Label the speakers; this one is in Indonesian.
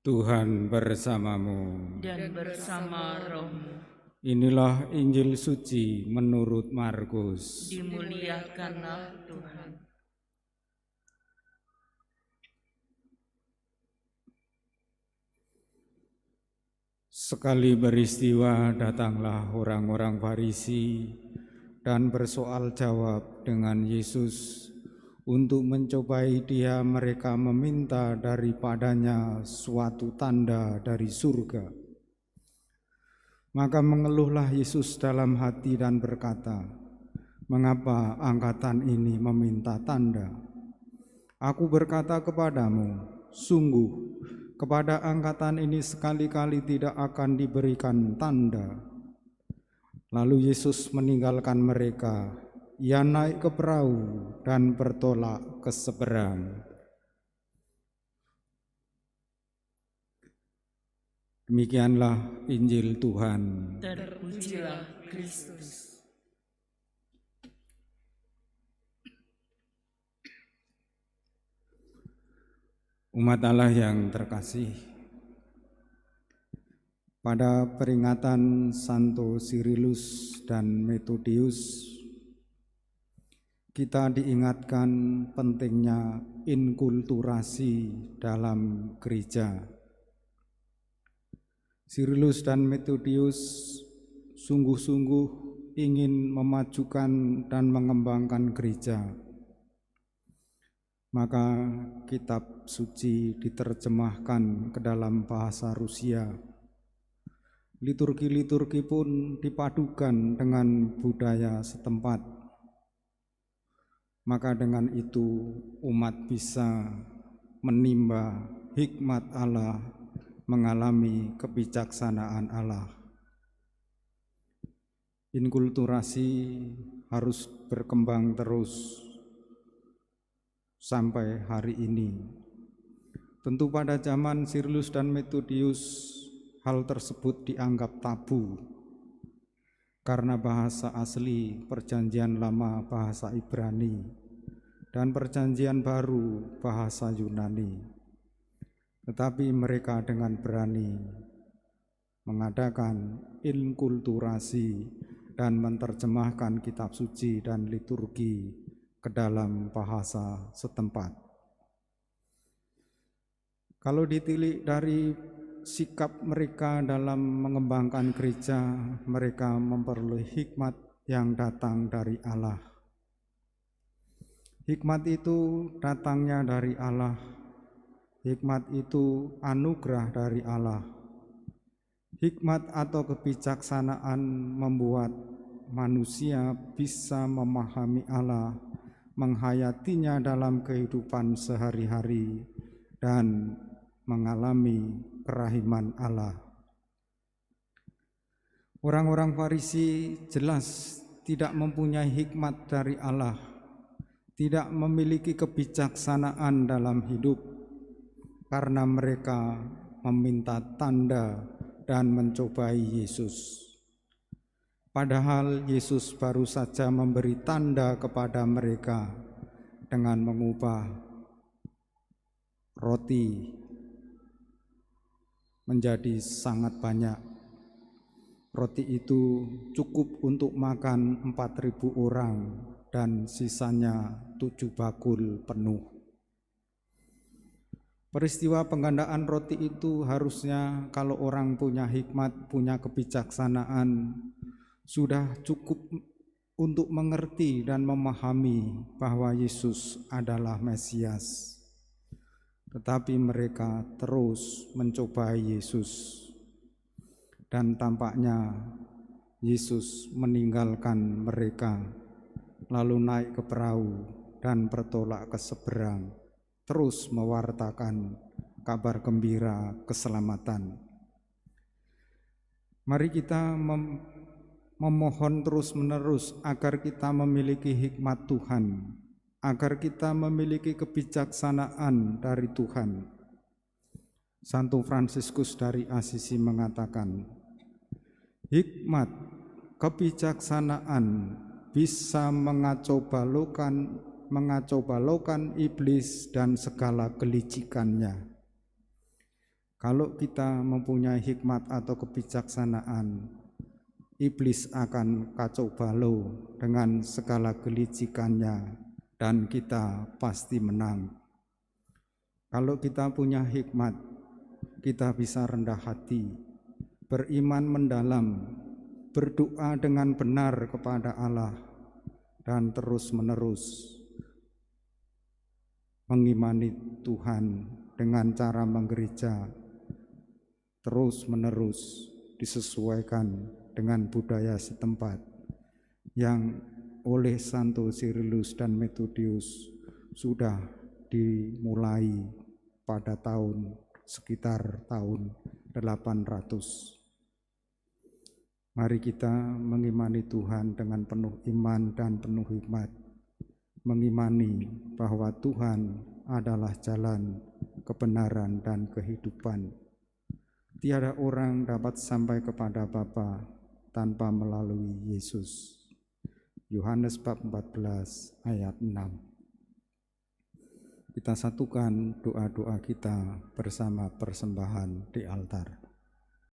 Speaker 1: Tuhan bersamamu
Speaker 2: dan bersama rohmu.
Speaker 1: Inilah Injil suci menurut Markus.
Speaker 2: Dimuliakanlah Tuhan.
Speaker 1: Sekali beristiwa datanglah orang-orang Farisi dan bersoal jawab dengan Yesus. Untuk mencobai dia, mereka meminta daripadanya suatu tanda dari surga. Maka mengeluhlah Yesus dalam hati dan berkata, "Mengapa angkatan ini meminta tanda? Aku berkata kepadamu, sungguh kepada angkatan ini sekali-kali tidak akan diberikan tanda." Lalu Yesus meninggalkan mereka. Ia naik ke perahu dan bertolak ke seberang. Demikianlah Injil Tuhan.
Speaker 2: Terpujilah Kristus.
Speaker 1: Umat Allah yang terkasih, pada peringatan Santo Cyrillus dan Methodius, kita diingatkan pentingnya inkulturasi dalam gereja. Cyrillus dan Methodius sungguh-sungguh ingin memajukan dan mengembangkan gereja. Maka kitab suci diterjemahkan ke dalam bahasa Rusia. Liturgi-liturgi pun dipadukan dengan budaya setempat. Maka dengan itu umat bisa menimba hikmat Allah, mengalami kebijaksanaan Allah. Inkulturasi harus berkembang terus sampai hari ini. Tentu pada zaman Cyrillus dan Methodius hal tersebut dianggap tabu karena bahasa asli Perjanjian Lama bahasa Ibrani dan Perjanjian Baru bahasa Yunani. Tetapi mereka dengan berani mengadakan inkulturasi dan menerjemahkan kitab suci dan liturgi ke dalam bahasa setempat. Kalau ditilik dari sikap mereka dalam mengembangkan gereja, mereka memperoleh hikmat yang datang dari Allah. Hikmat itu datangnya dari Allah. Hikmat itu anugerah dari Allah. Hikmat atau kebijaksanaan membuat manusia bisa memahami Allah, menghayatinya dalam kehidupan sehari-hari, dan mengalami kerahiman Allah. Orang-orang Farisi jelas tidak mempunyai hikmat dari Allah, tidak memiliki kebijaksanaan dalam hidup, karena mereka meminta tanda dan mencobai Yesus. Padahal Yesus baru saja memberi tanda kepada mereka dengan mengubah roti menjadi sangat banyak. Roti itu cukup untuk makan 4.000 orang dan sisanya 7 bakul penuh. Peristiwa penggandaan roti itu harusnya kalau orang punya hikmat, punya kebijaksanaan, sudah cukup untuk mengerti dan memahami bahwa Yesus adalah Mesias. Tetapi mereka terus mencobai Yesus. Dan tampaknya Yesus meninggalkan mereka, lalu naik ke perahu dan bertolak ke seberang, terus mewartakan kabar gembira keselamatan. Mari kita memohon terus-menerus agar kita memiliki hikmat Tuhan, agar kita memiliki kebijaksanaan dari Tuhan. Santo Fransiskus dari Asisi mengatakan, hikmat, kebijaksanaan bisa mengacau balaukan iblis dan segala kelicikannya. Kalau kita mempunyai hikmat atau kebijaksanaan, iblis akan kacau balau dengan segala kelicikannya dan kita pasti menang. Kalau kita punya hikmat, kita bisa rendah hati, beriman mendalam, berdoa dengan benar kepada Allah, dan terus-menerus mengimani Tuhan dengan cara menggereja, terus-menerus disesuaikan dengan budaya setempat yang oleh Santo Cyrillus dan Methodius sudah dimulai pada sekitar tahun 800. Mari kita mengimani Tuhan dengan penuh iman dan penuh hikmat, mengimani bahwa Tuhan adalah jalan, kebenaran, dan kehidupan. Tiada orang dapat sampai kepada Bapa tanpa melalui Yesus. Yohanes bab 14 ayat 6. Kita satukan doa-doa kita bersama persembahan di altar.